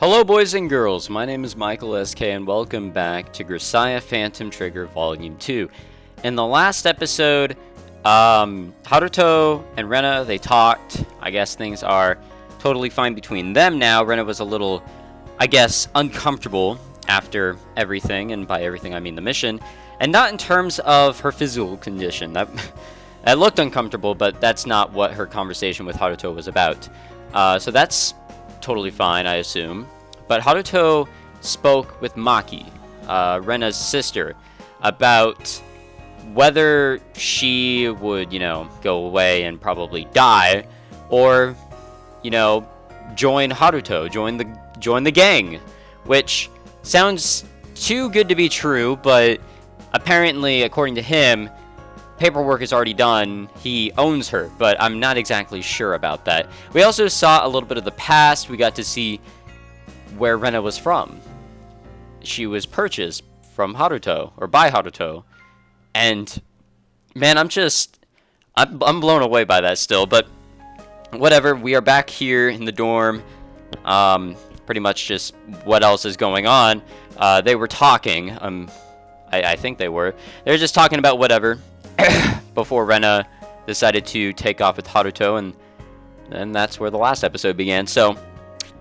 Hello boys and girls, my name is Michael SK and welcome back to Grisaia Phantom Trigger Volume 2. In the last episode, Haruto and Rena, they talked. I guess things are totally fine between them now. Rena was a little, I guess, uncomfortable after everything, and by everything I mean the mission. And not in terms of her physical condition. That looked uncomfortable, but that's not what her conversation with Haruto was about. So that's totally fine, I assume. But Haruto spoke with Maki, Rena's sister, about whether she would, go away and probably die, or, join Haruto, join the gang, which sounds too good to be true, but apparently, according to him, paperwork is already done. He owns her, but I'm not exactly sure about that. We also saw a little bit of the past. We got to see where Rena was from. She was purchased from Haruto, or by Haruto, and man, I'm blown away by that still, but whatever. We are back here in the dorm. Pretty much just what else is going on. They were talking. I think they were just talking about whatever before Rena decided to take off with Haruto, and then that's where the last episode began. So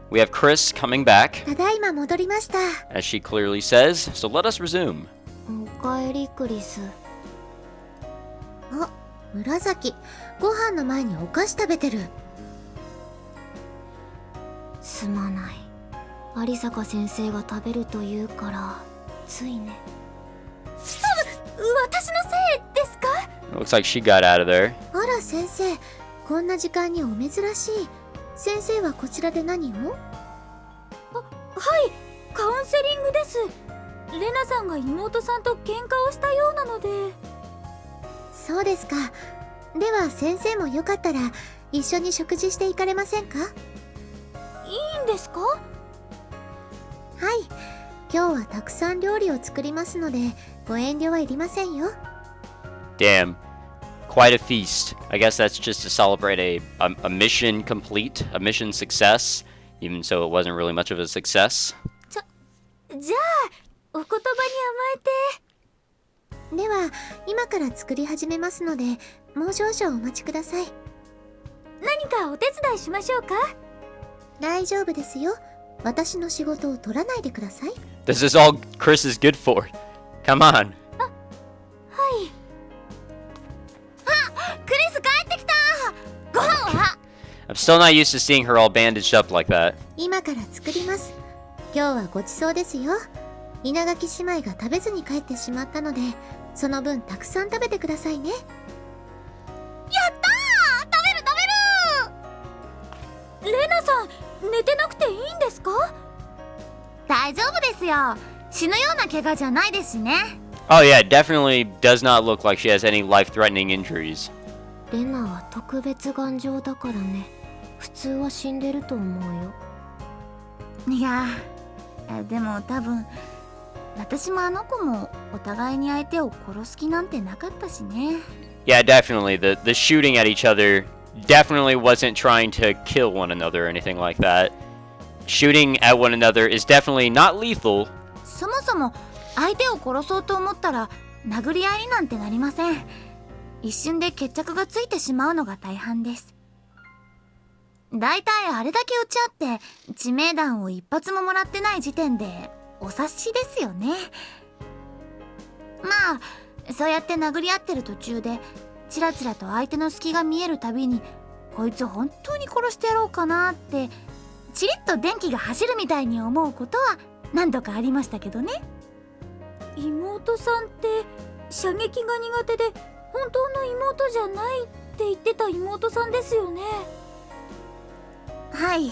we have Chris coming back, as she clearly says, so let us resume. おかえりクリス。あ、紫、ご飯の前にお菓子食べてる。すまない。有坂先生が食べると言うからついね。私のせいですか？ Looks like she got out of there. あら先生、こんな時間にお珍しい。先生はこちらで何を？はい、カウンセリングです。レナさんが妹さんと喧嘩をしたようなので。そうですか。では先生もよかったら一緒に食事していかれませんか？いいんですか？はい、今日はたくさん料理を作りますのでご遠慮はいりませんよ。Damn. Quite a feast. I guess that's just to celebrate a mission complete, a mission success, even so it wasn't really much of a success. じゃあ、お言葉に甘えて。では、今から作り始めますので、もう少々お待ちください。何かお手伝いしましょうか？大丈夫ですよ。私の仕事を取らないでください。This is all Chris is good for. Come on. あ、はい。クリス帰ってきた。ご飯は？ I'm still not used to seeing her all bandaged up like that. 今から作ります。今日はごちそうですよ。稲垣姉妹が食べずに帰ってしまったので、その分たくさん食べてくださいね。やったー！食べる！レナさん、寝てなくていいんですか？大丈夫ですよ。死ぬような怪我じゃないですしね。Oh yeah, definitely does not look like she has any life-threatening injuries. レナは特別頑丈だからね。普通は死んでると思うよ。いや、でも多分私もあの子もお互いに相手を殺す気なんてなかったしね。Yeah, definitely. The shooting at each other definitely wasn't trying to kill one another or anything like that. Shooting at one another is definitely not lethal. そもそも相手を殺そうと思ったら殴り合いになんてなりません。一瞬で決着がついてしまうのが大半です。だいたいあれだけ撃ち合って致命弾を一発ももらってない時点でお察しですよね。まあそうやって殴り合ってる途中でチラチラと相手の隙が見えるたびにこいつ本当に殺してやろうかなってチリッと電気が走るみたいに思うことは何度かありましたけどね。妹さんって射撃が苦手で本当の妹じゃないって言ってた妹さんですよね。はい、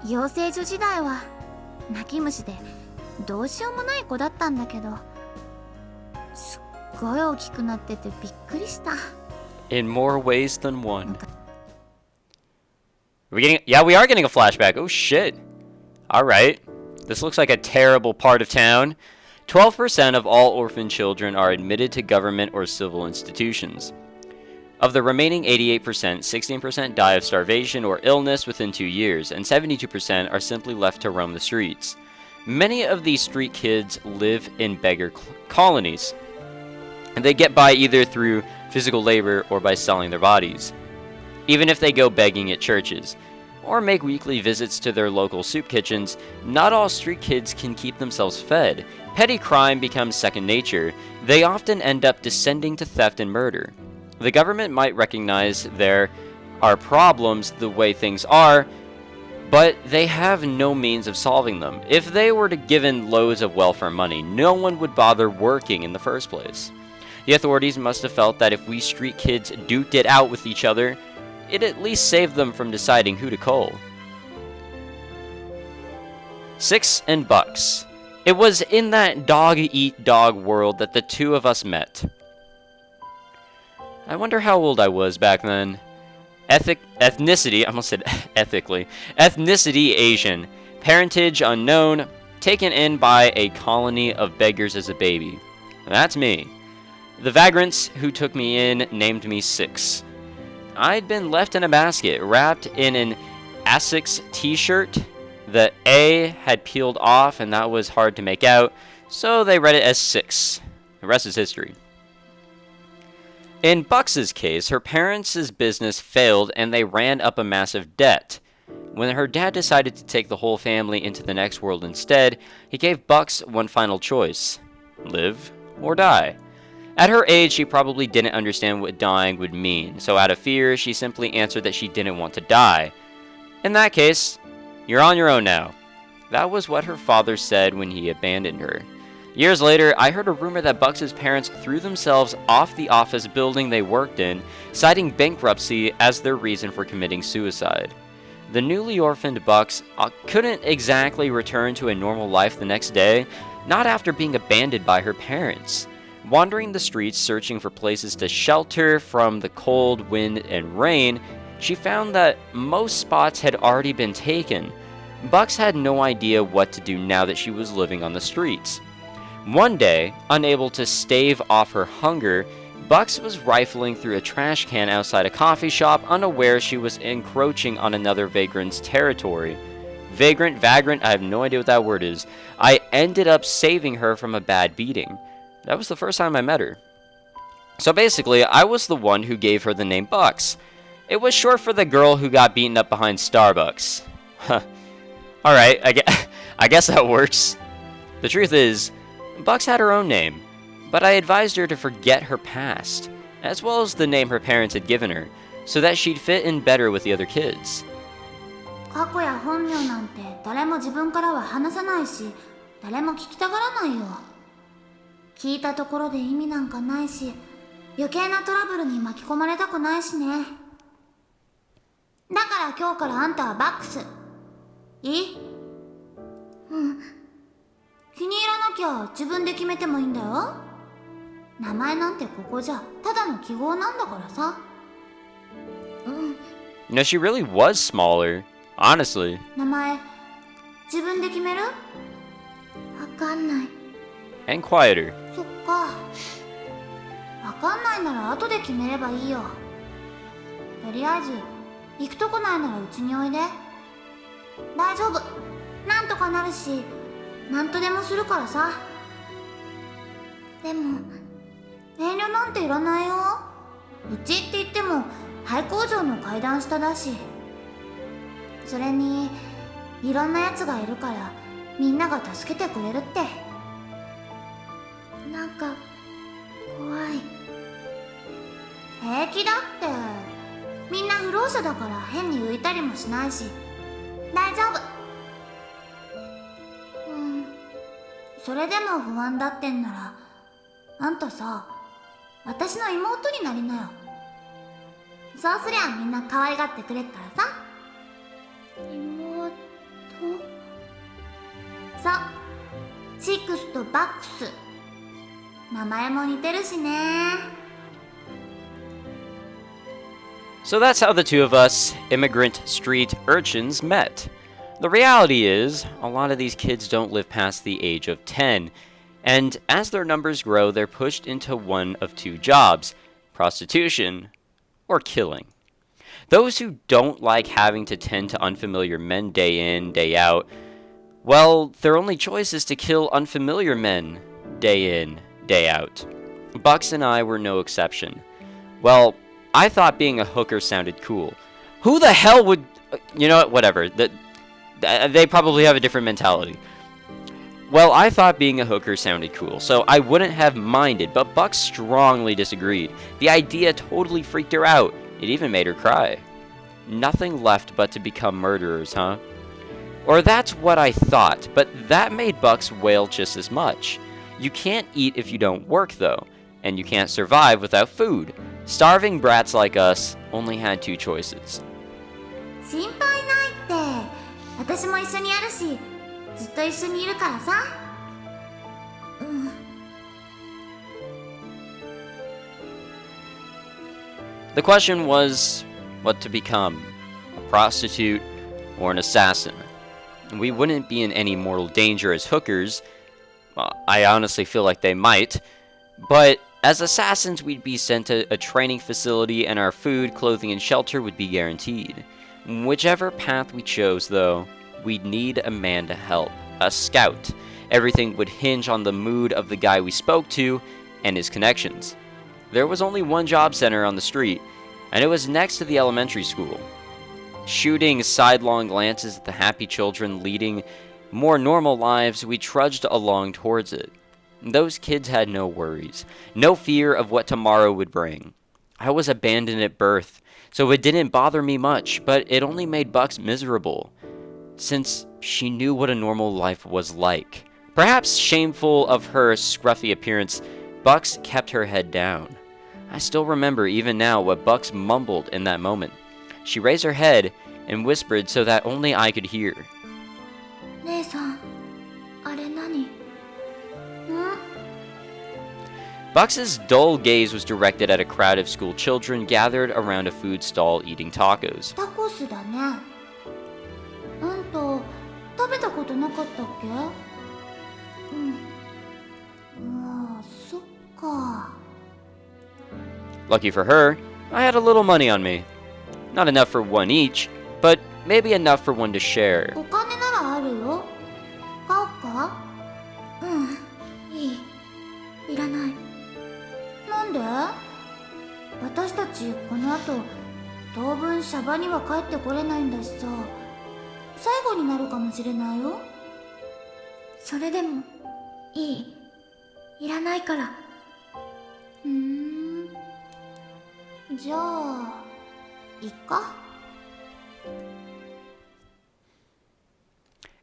養成所時代は泣き虫でどうしようもない子だったんだけど、すっごい大きくなっててびっくりした。 In more ways than one. Yeah, we are getting a flashback. Oh shit. Alright. This looks like a terrible part of town. 12% of all orphan children are admitted to government or civil institutions. Of the remaining 88%, 16% die of starvation or illness within 2 years, and 72% are simply left to roam the streets. Many of these street kids live in beggar colonies, and they get by either through physical labor or by selling their bodies. Even if they go begging at churches, or make weekly visits to their local soup kitchens, not all street kids can keep themselves fed. Petty crime becomes second nature. They often end up descending to theft and murder. The government might recognize there are problems the way things are, but they have no means of solving them. If they were given loads of welfare money, no one would bother working in the first place. The authorities must have felt that if we street kids duked it out with each other, it at least saved them from deciding who to cull. 6 and Bucks. It was in that dog-eat-dog world that the two of us met. I wonder how old I was back then. Ethnicity, I almost said ethically. Ethnicity Asian. Parentage unknown. Taken in by a colony of beggars as a baby. That's me. The vagrants who took me in named me Six. I'd been left in a basket, wrapped in an Asics t-shirt. The A had peeled off, and that was hard to make out, so they read it as 6. The rest is history. In Bucks's case, her parents' business failed, and they ran up a massive debt. When her dad decided to take the whole family into the next world instead, he gave Bucks one final choice: live or die. At her age, she probably didn't understand what dying would mean, so out of fear, she simply answered that she didn't want to die. In that case, you're on your own now. That was what her father said when he abandoned her. Years later, I heard a rumor that Bucks' parents threw themselves off the office building they worked in, citing bankruptcy as their reason for committing suicide. The newly orphaned Bucks couldn't exactly return to a normal life the next day, not after being abandoned by her parents. Wandering the streets searching for places to shelter from the cold, wind, and rain, she found that most spots had already been taken. Bucks had no idea what to do now that she was living on the streets. One day, unable to stave off her hunger, Bucks was rifling through a trash can outside a coffee shop, unaware she was encroaching on another vagrant's territory. Vagrant, I have no idea what that word is. I ended up saving her from a bad beating. That was the first time I met her. So basically, I was the one who gave her the name Bucks. It was short for the girl who got beaten up behind Starbucks. Huh. Alright, I guess that works. The truth is, Bucks had her own name, but I advised her to forget her past, as well as the name her parents had given her, so that she'd fit in better with the other kids. 過去や本名なんて誰も自分からは話さないし、誰も聞きたがらないよ。聞いたところで意味なんかないし、余計なトラブルに巻き込まれたくないしね。だから今日からあんたはバックス。いい？うん。気に入らなきゃ自分で決めてもいいんだよ。名前なんてここじゃただの記号なんだからさ。うん。You know, she really was smaller, honestly. 名前、自分で決める？わかんない。And quieter. そっか。わかんないなら後で決めればいいよ。とりあえず、行くとこないならうちにおいで。大丈夫。なんとかなるし、なんとでもするからさ。でも、遠慮なんていらないよ。うちって言っても、廃工場の階段下だし。それに、いろんなやつがいるから、みんなが助けてくれるって。なんか、怖い。平気だって。みんな不老者だから変に浮いたりもしないし。大丈夫。それでも不安だってんなら、あんたさ、私の妹になりなよ。そうすりゃみんな可愛がってくれっからさ。妹？そう、シックスとバックス。名前も似てるしね。So that's how the two of us, immigrant street urchins, met. The reality is, a lot of these kids don't live past the age of 10, and as their numbers grow, they're pushed into one of two jobs: prostitution or killing. Those who don't like having to tend to unfamiliar men day in, day out, well, their only choice is to kill unfamiliar men day in, day out. Bucks and I were no exception. Well, I thought being a hooker sounded cool. Who the hell would... You know what? Whatever. They probably have a different mentality. Well, I thought being a hooker sounded cool, so I wouldn't have minded, but Buck strongly disagreed. The idea totally freaked her out. It even made her cry. Nothing left but to become murderers, huh? Or that's what I thought, but that made Bucks wail just as much. You can't eat if you don't work, though, and you can't survive without food. Starving brats like us only had two choices. 心配ないって。私も一緒にやるし、ずっと一緒にいるからさ。The question was what to become, a prostitute or an assassin. We wouldn't be in any mortal danger as hookers. Well, I honestly feel like they might. But as assassins, we'd be sent to a training facility and our food, clothing, and shelter would be guaranteed. Whichever path we chose, though, we'd need a man to help, a scout. Everything would hinge on the mood of the guy we spoke to and his connections. There was only one job center on the street, and it was next to the elementary school. Shooting sidelong glances at the happy children leading more normal lives, we trudged along towards it. Those kids had no worries, no fear of what tomorrow would bring. I was abandoned at birth, so it didn't bother me much, but it only made Bucks miserable, since she knew what a normal life was like. Perhaps shameful of her scruffy appearance, Bucks kept her head down. I still remember even now what Bucks mumbled in that moment. She raised her head and whispered so that only I could hear. 姉さん、あれ何？ん？ Bucks's dull gaze was directed at a crowd of school children gathered around a food stall eating tacos. タコスだね。食べたことなかったっけ？そっか。 Lucky for her, I had a little money on me. Not enough for one each, but maybe enough for one to share. お金ならあるよ。買おうか？いい。いらない。なんで？私たちこの後当分シャバには帰ってこれないんだしさ、最後になるかもしれないよ。それでもいい。いらないから。じゃあいっか。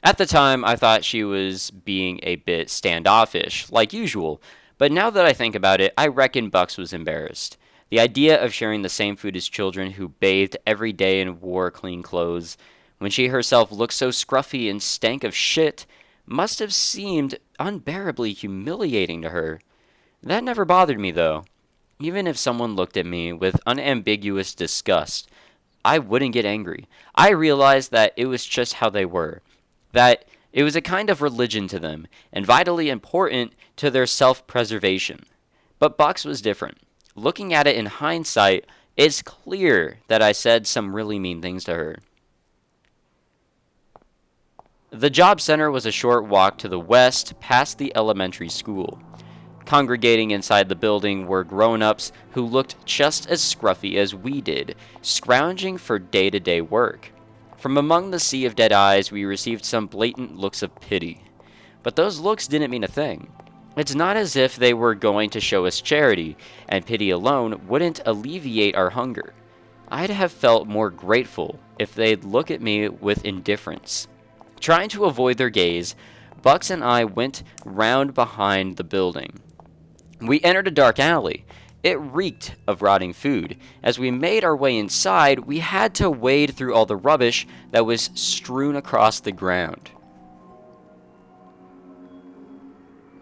At the time, I thought she was being a bit standoffish, like usual, but now that I think about it, I reckon Bucks was embarrassed. The idea of sharing the same food as children who bathed every day and wore clean clothes, when she herself looked so scruffy and stank of shit, must have seemed unbearably humiliating to her. That never bothered me, though. Even if someone looked at me with unambiguous disgust, I wouldn't get angry. I realized that it was just how they were, that it was a kind of religion to them, and vitally important to their self-preservation. But Bucks was different. Looking at it in hindsight, it's clear that I said some really mean things to her. The job center was a short walk to the west, past the elementary school. Congregating inside the building were grown-ups who looked just as scruffy as we did, scrounging for day-to-day work. From among the sea of dead eyes, we received some blatant looks of pity. But those looks didn't mean a thing. It's not as if they were going to show us charity, and pity alone wouldn't alleviate our hunger. I'd have felt more grateful if they'd look at me with indifference. Trying to avoid their gaze, Bucks and I went round behind the building. We entered a dark alley. It reeked of rotting food. As we made our way inside, we had to wade through all the rubbish that was strewn across the ground.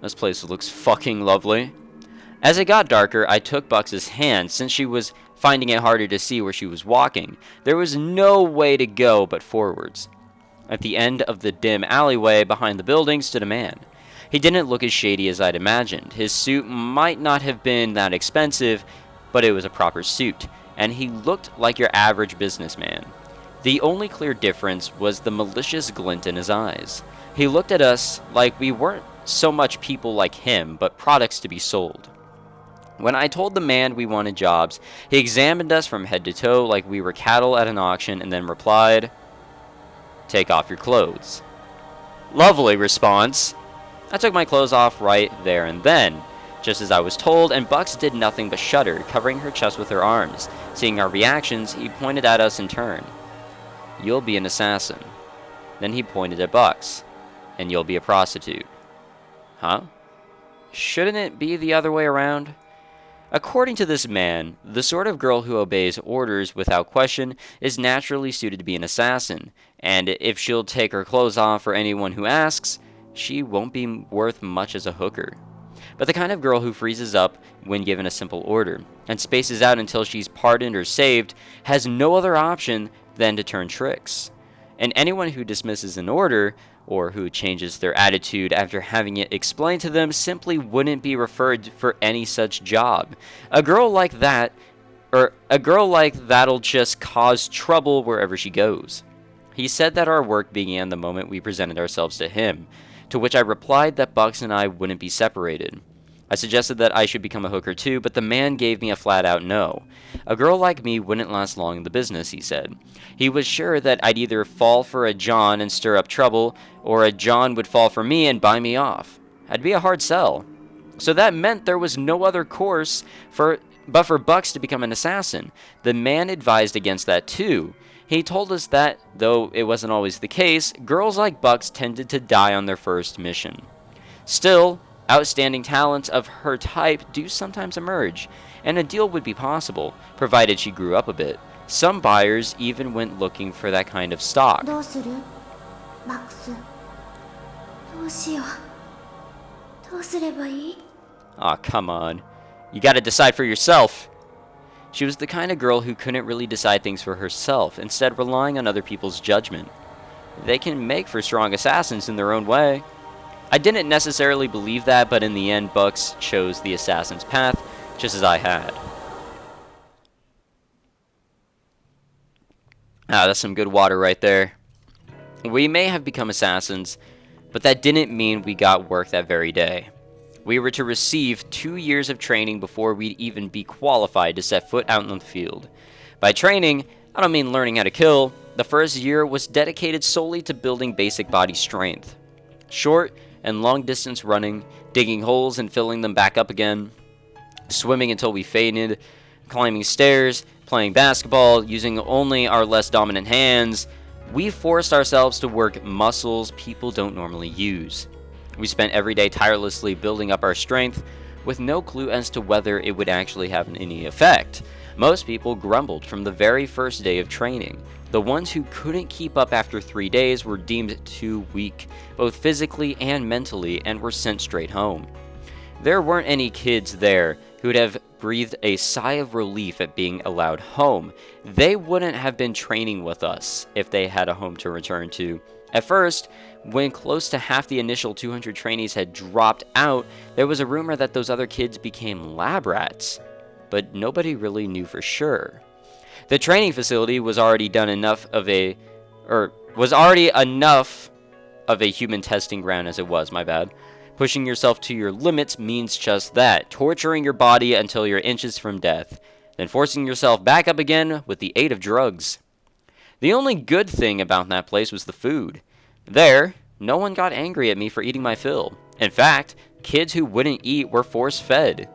This place looks fucking lovely. As it got darker, I took Bucks's hand since she was finding it harder to see where she was walking. There was no way to go but forwards. At the end of the dim alleyway behind the building stood a man. He didn't look as shady as I'd imagined. His suit might not have been that expensive, but it was a proper suit. and he looked like your average businessman. The only clear difference was the malicious glint in his eyes. He looked at us like we weren't so much people like him, but products to be sold. When I told the man we wanted jobs, he examined us from head to toe like we were cattle at an auction and then replied, "Take off your clothes." Lovely response. I took my clothes off right there and then, just as I was told, and Bucks did nothing but shudder, covering her chest with her arms. Seeing our reactions, he pointed at us in turn. "You'll be an assassin." Then he pointed at Bucks. "And you'll be a prostitute." Huh? Shouldn't it be the other way around? According to this man, the sort of girl who obeys orders without question is naturally suited to be an assassin, and if she'll take her clothes off for anyone who asks, she won't be worth much as a hooker. But the kind of girl who freezes up when given a simple order, and spaces out until she's pardoned or saved, has no other option than to turn tricks. And anyone who dismisses an order, or who changes their attitude after having it explained to them, simply wouldn't be referred for any such job. A girl like that'll just cause trouble wherever she goes. He said that our work began the moment we presented ourselves to him, to which I replied that Bucks and I wouldn't be separated. I suggested that I should become a hooker too, but the man gave me a flat-out no. A girl like me wouldn't last long in the business, he said. He was sure that I'd either fall for a John and stir up trouble, or a John would fall for me and buy me off. I'd be a hard sell. So that meant there was no other course but for Bucks to become an assassin. The man advised against that too. He told us that, though it wasn't always the case, girls like Bucks tended to die on their first mission. Still, outstanding talents of her type do sometimes emerge, and a deal would be possible, provided she grew up a bit. Some buyers even went looking for that kind of stock. どうする？マックス。どうしよう。どうすればいい？ Aw, come on. You gotta decide for yourself. She was the kind of girl who couldn't really decide things for herself, instead relying on other people's judgment. They can make for strong assassins in their own way. I didn't necessarily believe that, but in the end, Bucks chose the assassin's path, just as I had. That's some good water right there. We may have become assassins, but that didn't mean we got work that very day. We were to receive 2 years of training before we'd even be qualified to set foot out in the field. By training, I don't mean learning how to kill. The first year was dedicated solely to building basic body strength. Short and long-distance running, digging holes and filling them back up again, swimming until we fainted, climbing stairs, playing basketball, using only our less dominant hands. We forced ourselves to work muscles people don't normally use. We spent every day tirelessly building up our strength, with no clue as to whether it would actually have any effect. Most people grumbled from the very first day of training. The ones who couldn't keep up after 3 days were deemed too weak, both physically and mentally, and were sent straight home. There weren't any kids there who would have breathed a sigh of relief at being allowed home. They wouldn't have been training with us if they had a home to return to. At first, when close to half the initial 200 trainees had dropped out, there was a rumor that those other kids became lab rats, but nobody really knew for sure. The training facility was already enough of a human testing ground as it was, my bad. Pushing yourself to your limits means just that, torturing your body until you're inches from death, then forcing yourself back up again with the aid of drugs. The only good thing about that place was the food. There, no one got angry at me for eating my fill. In fact, kids who wouldn't eat were force-fed.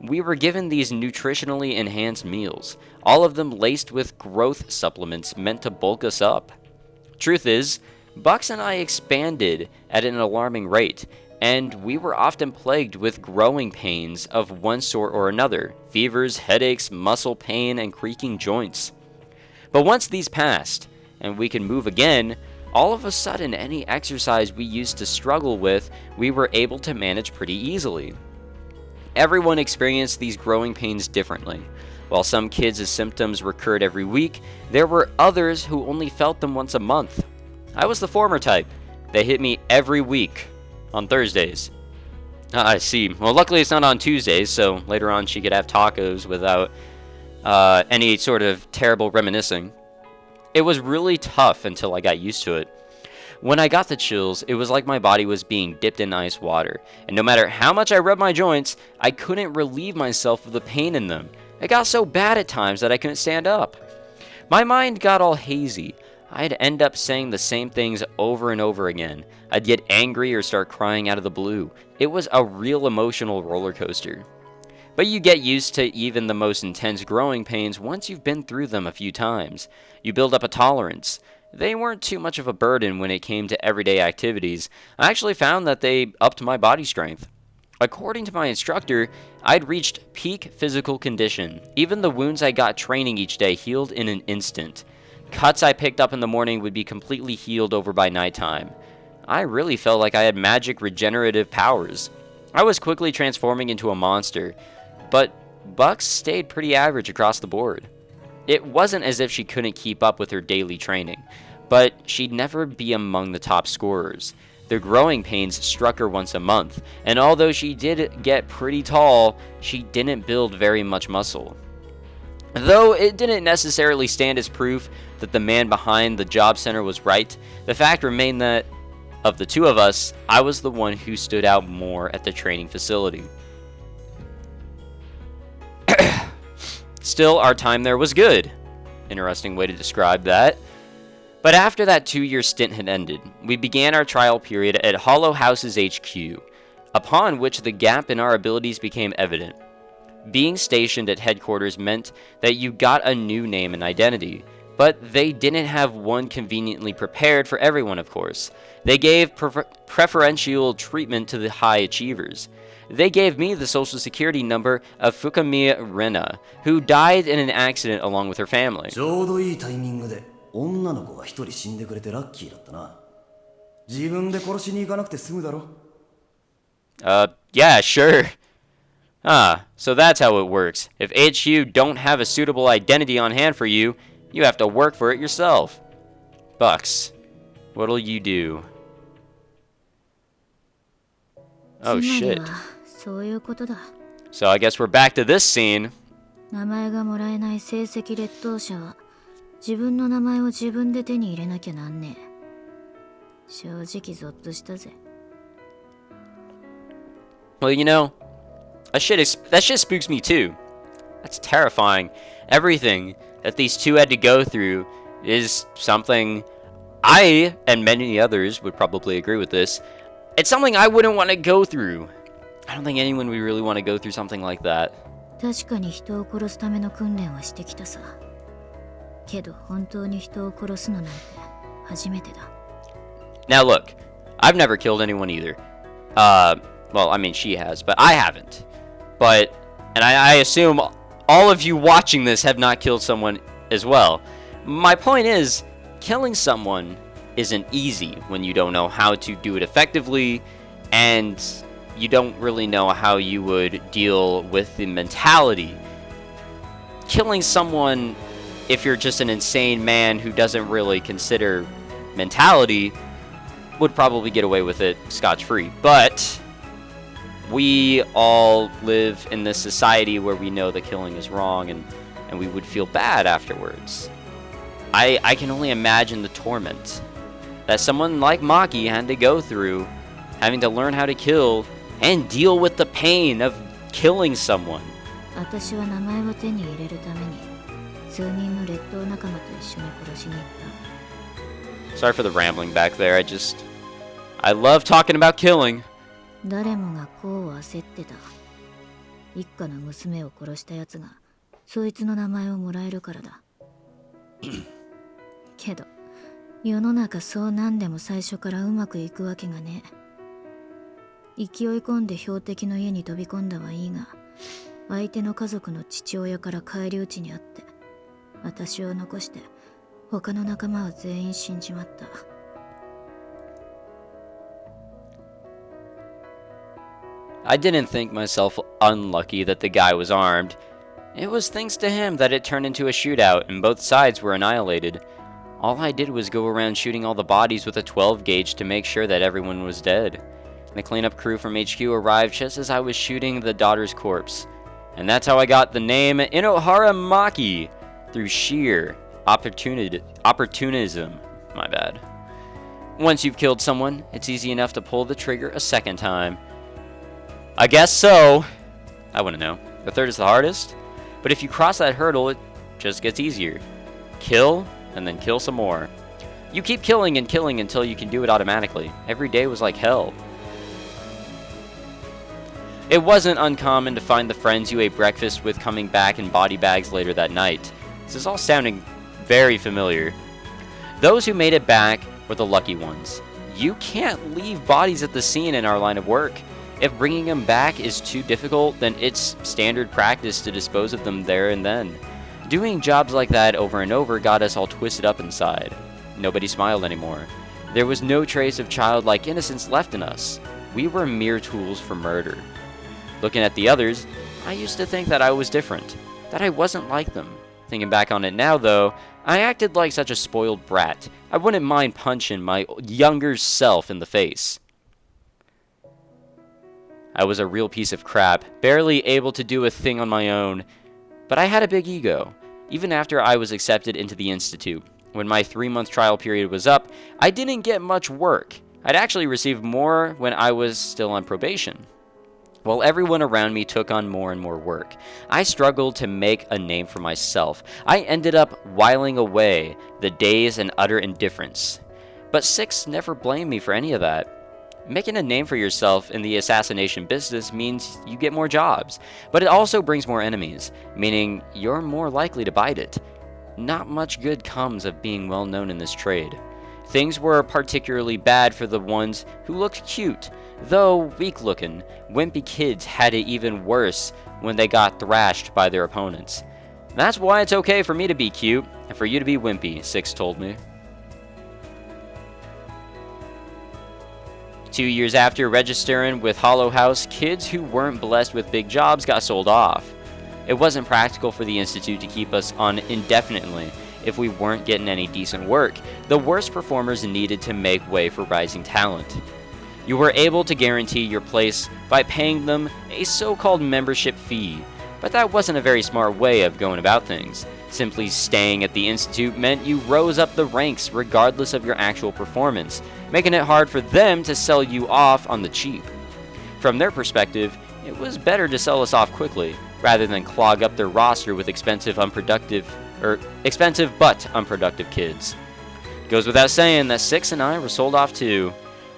We were given these nutritionally enhanced meals, all of them laced with growth supplements meant to bulk us up. Truth is, Bucks and I expanded at an alarming rate, and we were often plagued with growing pains of one sort or another, fevers, headaches, muscle pain, and creaking joints. But once these passed, and we could move again, all of a sudden any exercise we used to struggle with, we were able to manage pretty easily. Everyone experienced these growing pains differently. While some kids' symptoms recurred every week, there were others who only felt them once a month. I was the former type. They hit me every week, on Thursdays. I see. Well, luckily it's not on Tuesdays, so later on she could have tacos without any sort of terrible reminiscing. It was really tough until I got used to it. When I got the chills, it was like my body was being dipped in ice water, and no matter how much I rubbed my joints, I couldn't relieve myself of the pain in them. It got so bad at times that I couldn't stand up. My mind got all hazy. I'd end up saying the same things over and over again. I'd get angry or start crying out of the blue. It was a real emotional roller coaster. But you get used to even the most intense growing pains once you've been through them a few times. You build up a tolerance. They weren't too much of a burden when it came to everyday activities. I actually found that they upped my body strength. According to my instructor, I'd reached peak physical condition. Even the wounds I got training each day healed in an instant. Cuts I picked up in the morning would be completely healed over by nighttime. I really felt like I had magic regenerative powers. I was quickly transforming into a monster, but Bucks stayed pretty average across the board. It wasn't as if she couldn't keep up with her daily training, but she'd never be among the top scorers. The growing pains struck her once a month, and although she did get pretty tall, she didn't build very much muscle. Though it didn't necessarily stand as proof that the man behind the job center was right, the fact remained that, of the two of us, I was the one who stood out more at the training facility. Still, our time there was good. Interesting way to describe that. But after that 2-year stint had ended, we began our trial period at Hollow House's HQ, upon which the gap in our abilities became evident. Being stationed at headquarters meant that you got a new name and identity, but they didn't have one conveniently prepared for everyone, of course. They gave preferential treatment to the high achievers. They gave me the social security number of Fukamiya Rena, who died in an accident along with her family. Yeah, sure. So that's how it works. If HU don't have a suitable identity on hand for you, you have to work for it yourself. Bucks, what'll you do? Oh shit. So I guess we're back to this scene. Now Well, you know, that shit spooks me too. That's terrifying. Everything that these two had to go through is something I, and many others would probably agree with this, it's something I wouldn't want to go through. I don't think anyone would really want to go through something like that. Now look, I've never killed anyone either. Well, I mean, she has, but I haven't. And I assume all of you watching this have not killed someone as well. My point is, killing someone isn't easy when you don't know how to do it effectively, and you don't really know how you would deal with the mentality. Killing someone, if you're just an insane man who doesn't really consider mentality, would probably get away with it scotch-free. But we all live in this society where we know that killing is wrong, and we would feel bad afterwards. I can only imagine the torment that someone like Maki had to go through, having to learn how to kill and deal with the pain of killing someone. Sorry for the rambling back there. I love talking about killing. I didn't think myself unlucky that the guy was armed. It was thanks to him that it turned into a shootout and both sides were annihilated. All I did was go around shooting all the bodies with a 12 gauge to make sure that everyone was dead. The cleanup crew from HQ arrived just as I was shooting the daughter's corpse. And that's how I got the name Inohara Maki, through sheer opportunism. My bad. Once you've killed someone, it's easy enough to pull the trigger a second time. I guess so. I wouldn't know. The third is the hardest. But if you cross that hurdle, it just gets easier. Kill, and then kill some more. You keep killing and killing until you can do it automatically. Every day was like hell. It wasn't uncommon to find the friends you ate breakfast with coming back in body bags later that night. This is all sounding very familiar. Those who made it back were the lucky ones. You can't leave bodies at the scene in our line of work. If bringing them back is too difficult, then it's standard practice to dispose of them there and then. Doing jobs like that over and over got us all twisted up inside. Nobody smiled anymore. There was no trace of childlike innocence left in us. We were mere tools for murder. Looking at the others, I used to think that I was different, that I wasn't like them. Thinking back on it now, though, I acted like such a spoiled brat. I wouldn't mind punching my younger self in the face. I was a real piece of crap, barely able to do a thing on my own. But I had a big ego, even after I was accepted into the institute. When my 3-month trial period was up, I didn't get much work. I'd actually received more when I was still on probation. While everyone around me took on more and more work, I struggled to make a name for myself. I ended up whiling away the days in utter indifference. But Six never blamed me for any of that. Making a name for yourself in the assassination business means you get more jobs, but it also brings more enemies, meaning you're more likely to bite it. Not much good comes of being well known in this trade. Things were particularly bad for the ones who looked cute. Though weak-looking, wimpy kids had it even worse when they got thrashed by their opponents. That's why it's okay for me to be cute, and for you to be wimpy, Six told me. 2 years after registering with Hollow House, kids who weren't blessed with big jobs got sold off. It wasn't practical for the Institute to keep us on indefinitely if we weren't getting any decent work. The worst performers needed to make way for rising talent. You were able to guarantee your place by paying them a so-called membership fee, but that wasn't a very smart way of going about things. Simply staying at the Institute meant you rose up the ranks regardless of your actual performance, making it hard for them to sell you off on the cheap. From their perspective, it was better to sell us off quickly, rather than clog up their roster with expensive but unproductive kids. Goes without saying that Six and I were sold off too,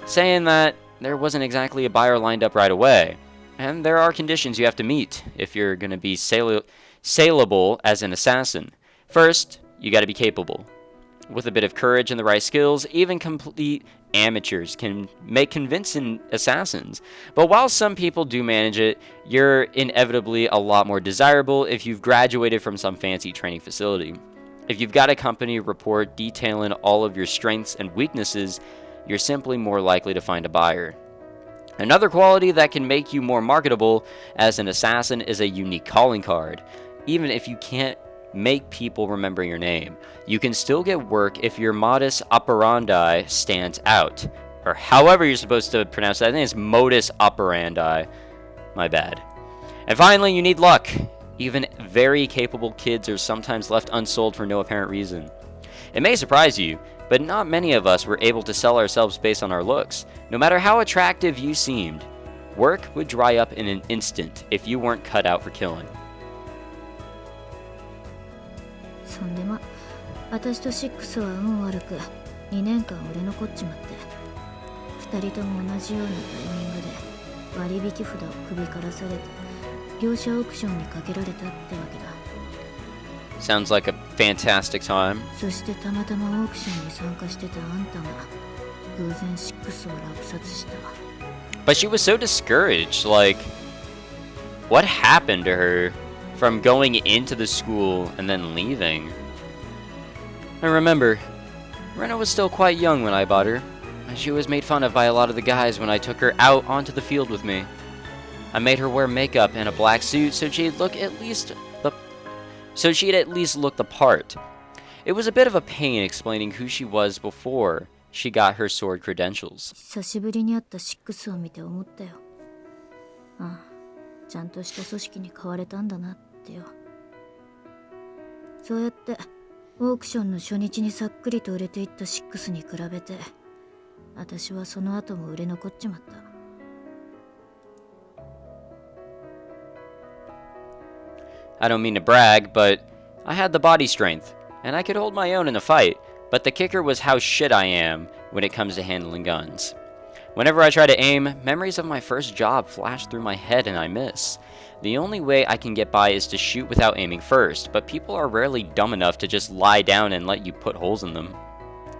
saying that there wasn't exactly a buyer lined up right away, and there are conditions you have to meet if you're going to be saleable as an assassin. First, you got to be capable. With a bit of courage and the right skills, even complete amateurs can make convincing assassins. But while some people do manage it, you're inevitably a lot more desirable if you've graduated from some fancy training facility. If you've got a company report detailing all of your strengths and weaknesses, you're simply more likely to find a buyer. Another quality that can make you more marketable as an assassin is a unique calling card. Even if you can't make people remember your name, you can still get work if your modus operandi stands out. Or however you're supposed to pronounce that. I think it's modus operandi. My bad. And finally, you need luck. Even very capable kids are sometimes left unsold for no apparent reason. It may surprise you, but not many of us were able to sell ourselves based on our looks. No matter how attractive you seemed, work would dry up in an instant if you weren't cut out for killing. そんでま、私とシックスは運悪く2年間売れ残っちまって、2人とも同じようなタイミングで割引札を首からされて業者オークションにかけられたってわけだ。Sounds like a fantastic time. そしてたまたまオークションに参加してたあんたが偶然シックスを落札した。 But she was so discouraged. Like, what happened to her from going into the school and then leaving? I remember, Rena was still quite young when I bought her, and she was made fun of by a lot of the guys when I took her out onto the field with me. I made her wear makeup and a black suit so she'd at least look the part. It was a bit of a pain explaining who she was before she got her sword credentials. 久しぶりに会ったシックスを見て思ったよ。ああ、ちゃんとした組織に変われたんだなってよ。そうやってオークションの初日にさっくりと売れていった6に比べて、私はその後も売れ残っちまった。I don't mean to brag, but I had the body strength, and I could hold my own in a fight, but the kicker was how shit I am when it comes to handling guns. Whenever I try to aim, memories of my first job flash through my head and I miss. The only way I can get by is to shoot without aiming first, but people are rarely dumb enough to just lie down and let you put holes in them.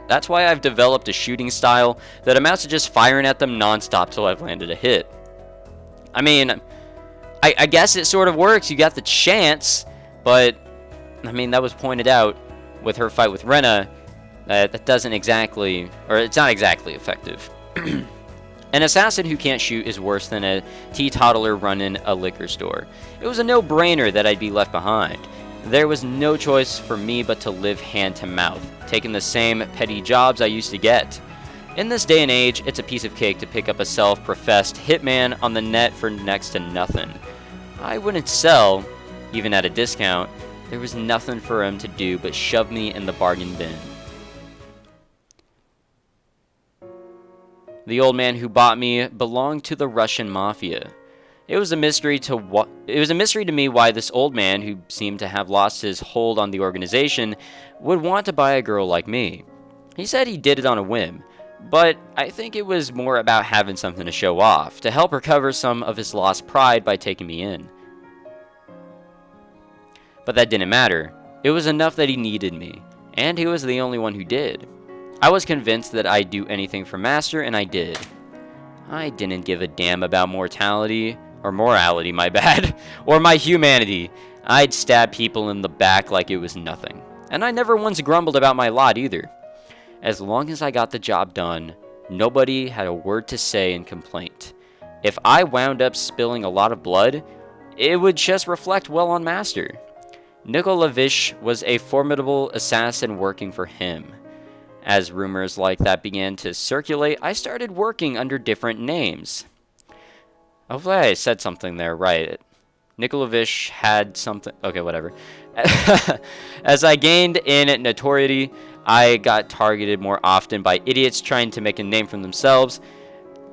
That's why I've developed a shooting style that amounts to just firing at them non-stop till I've landed a hit. I mean, I guess it sort of works, you got the chance, but, I mean, that was pointed out with her fight with Rena, that doesn't exactly, or it's not exactly effective. An assassin who can't shoot is worse than a teetotaler running a liquor store. It was a no-brainer that I'd be left behind. There was no choice for me but to live hand to mouth, taking the same petty jobs I used to get. In this day and age, it's a piece of cake to pick up a self-professed hitman on the net for next to nothing. I wouldn't sell, even at a discount. There was nothing for him to do but shove me in the bargain bin. The old man who bought me belonged to the Russian mafia. It was a mystery to me why this old man, who seemed to have lost his hold on the organization, would want to buy a girl like me. He said he did it on a whim, but I think it was more about having something to show off, to help recover some of his lost pride by taking me in. But that didn't matter. It was enough that he needed me, and he was the only one who did. I was convinced that I'd do anything for Master, and I did. I didn't give a damn about morality, my bad, or my humanity. I'd stab people in the back like it was nothing. And I never once grumbled about my lot either. As long as I got the job done, nobody had a word to say in complaint. If I wound up spilling a lot of blood, it would just reflect well on Master. Nikolaevich was a formidable assassin working for him. As rumors like that began to circulate, I started working under different names. Hopefully I said something there right. Nikolaevich had something... Okay, whatever. As I gained in notoriety, I got targeted more often by idiots trying to make a name for themselves.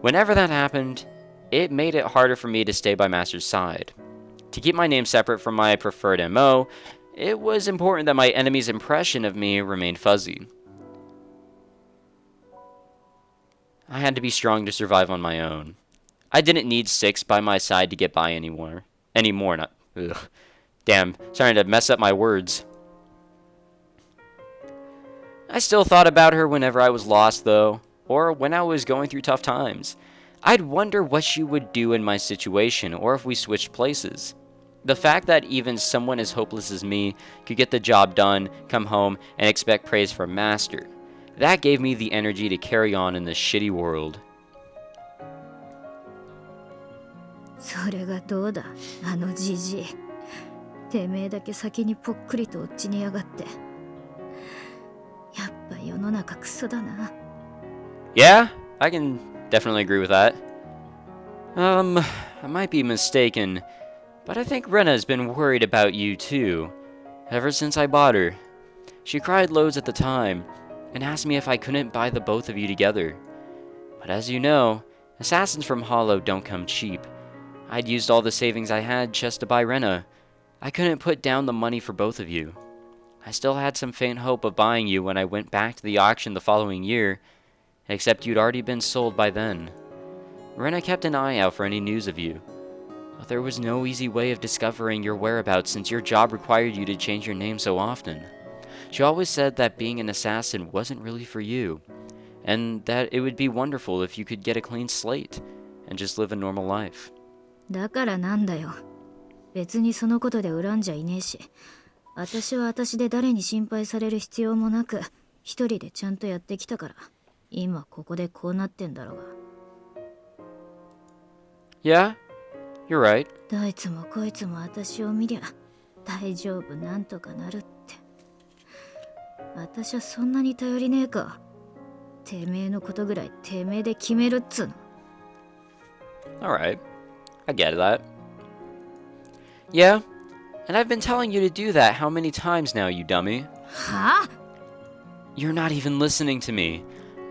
Whenever that happened, it made it harder for me to stay by Master's side. To keep my name separate from my preferred MO, it was important that my enemy's impression of me remained fuzzy. I had to be strong to survive on my own. I didn't need 6 by my side to get by anymore. Damn, starting to mess up my words. I still thought about her whenever I was lost, though, or when I was going through tough times. I'd wonder what she would do in my situation, or if we switched places. The fact that even someone as hopeless as me could get the job done, come home, and expect praise from Master. That gave me the energy to carry on in this shitty world. それがどうだ、あのじじい。てめえだけ先にぽっくりと落ちにやがって。やっぱ世の中クソだな。Yeah, I can definitely agree with that. I might be mistaken, but I think Rena's been worried about you too, ever since I bought her. She cried loads at the time, and asked me if I couldn't buy the both of you together. But as you know, assassins from Hollow don't come cheap. I'd used all the savings I had just to buy Rena. I couldn't put down the money for both of you. I still had some faint hope of buying you when I went back to the auction the following year, except you'd already been sold by then. Rena kept an eye out for any news of you, but there was no easy way of discovering your whereabouts since your job required you to change your name so often. She always said that being an assassin wasn't really for you, and that it would be wonderful if you could get a clean slate and just live a normal life. だからなんだよ。別にそのことで恨んじゃいねえし、私は私で誰に心配される必要もなく、一人でちゃんとやってきたから、今ここでこうなってんだろうが。Yeah, you're right. どいつもこいつも私を見りゃ、大丈夫なんとかなるって。私はそんなに頼りねえか。てめえのことぐらいてめえで決めるっつうの。Alright, I get that. Yeah? And I've been telling you to do that how many times now, you dummy? はあ You're not even listening to me.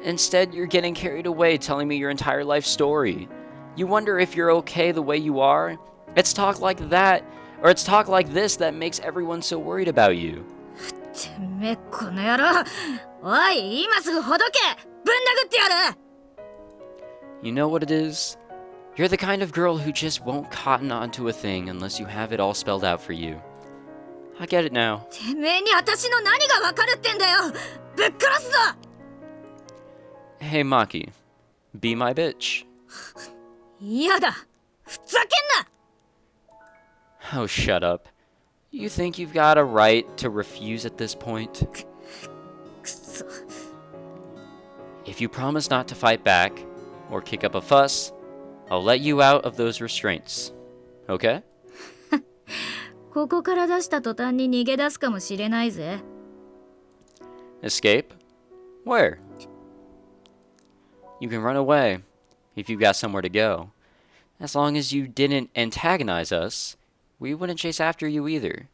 Instead, you're getting carried away telling me your entire life story. You wonder if you're okay the way you are? It's talk like that, or it's talk like this that makes everyone so worried about you. てめえこの野郎おい今すぐほどけぶん殴ってやる You know what it is? You're the kind of girl who just won't cotton onto a thing unless you have it all spelled out for you. I get it now. てめえに私の何がわかるってんだよぶっ殺すぞ Hey Maki, be my bitch. 嫌だふざけんな Oh, shut up. You think you've got a right to refuse at this point? くそ If you promise not to fight back, or kick up a fuss, I'll let you out of those restraints. Okay? ここから出した途端に逃げ出すかもしれないぜ Escape? Where? You can run away, if you've got somewhere to go. As long as you didn't antagonize us, we wouldn't chase after you either.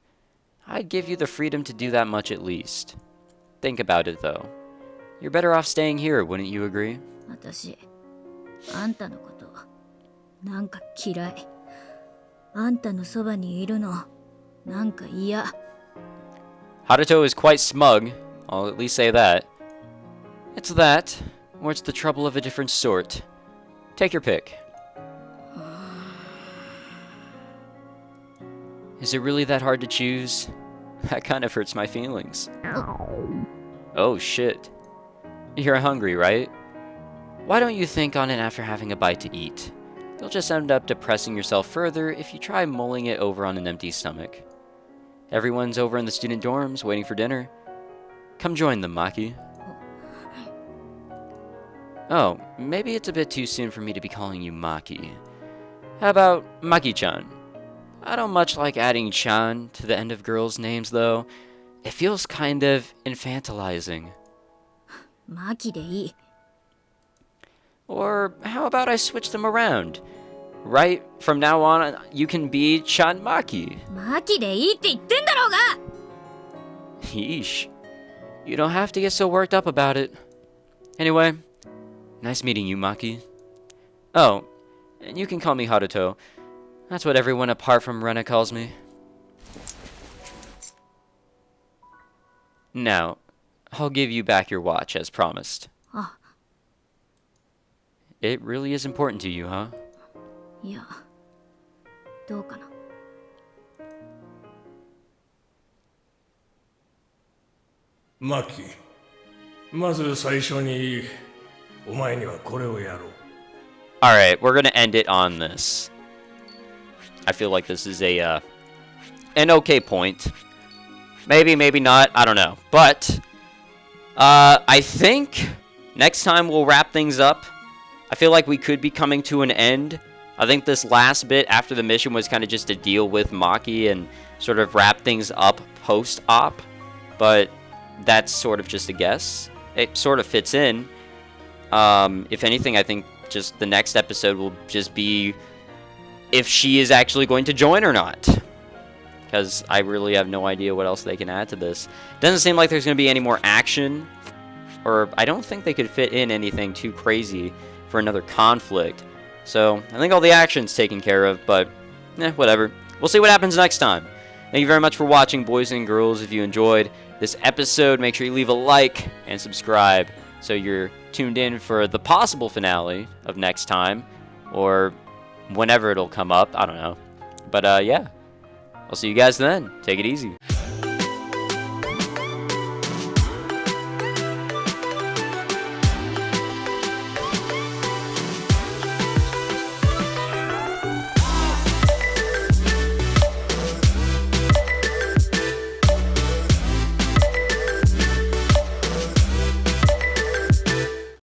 I'd give you the freedom to do that much at least. Think about it though. You're better off staying here, wouldn't you agree? 私あんたのことなんか嫌いあんたのそばにいるのなんか嫌 Haruto is quite smug, I'll at least say that. It's that, or it's the trouble of a different sort. Take your pick. Is it really that hard to choose? That kind of hurts my feelings. Oh shit. You're hungry, right? Why don't you think on it after having a bite to eat? You'll just end up depressing yourself further if you try mulling it over on an empty stomach. Everyone's over in the student dorms waiting for dinner. Come join them, Maki. Oh, maybe it's a bit too soon for me to be calling you Maki. How about Maki-chan? I don't much like adding chan to the end of girls' names, though. It feels kind of infantilizing. マキでいい Or how about I switch them around? Right? From now on, you can be Chan Maki. マキでいいって言ってんだろうが Yeesh. You don't have to get so worked up about it. Anyway, nice meeting you, Maki. Oh, and you can call me Haruto. That's what everyone apart from Rena calls me. Now, I'll give you back your watch as promised. あ It really is important to you, huh? いやどうかなマキ、まず最初にお前にはこれをやろう。Alright, we're gonna end it on this. I feel like this is a, an okay point. Maybe, maybe not, I don't know. But, I think next time we'll wrap things up. I feel like we could be coming to an end. I think this last bit after the mission was kind of just to deal with Maki and sort of wrap things up post-op. But that's sort of just a guess. It sort of fits in. If anything, I think just the next episode will just be if she is actually going to join or not. Because I really have no idea what else they can add to this. Doesn't seem like there's going to be any more action. Or I don't think they could fit in anything too crazy for another conflict. So I think all the action's taken care of, but whatever. We'll see what happens next time. Thank you very much for watching, boys and girls. If you enjoyed this episode, make sure you leave a like and subscribe so you're tuned in for the possible finale of next time, or whenever it'll come up. I don't know. But yeah, I'll see you guys then. Take it easy.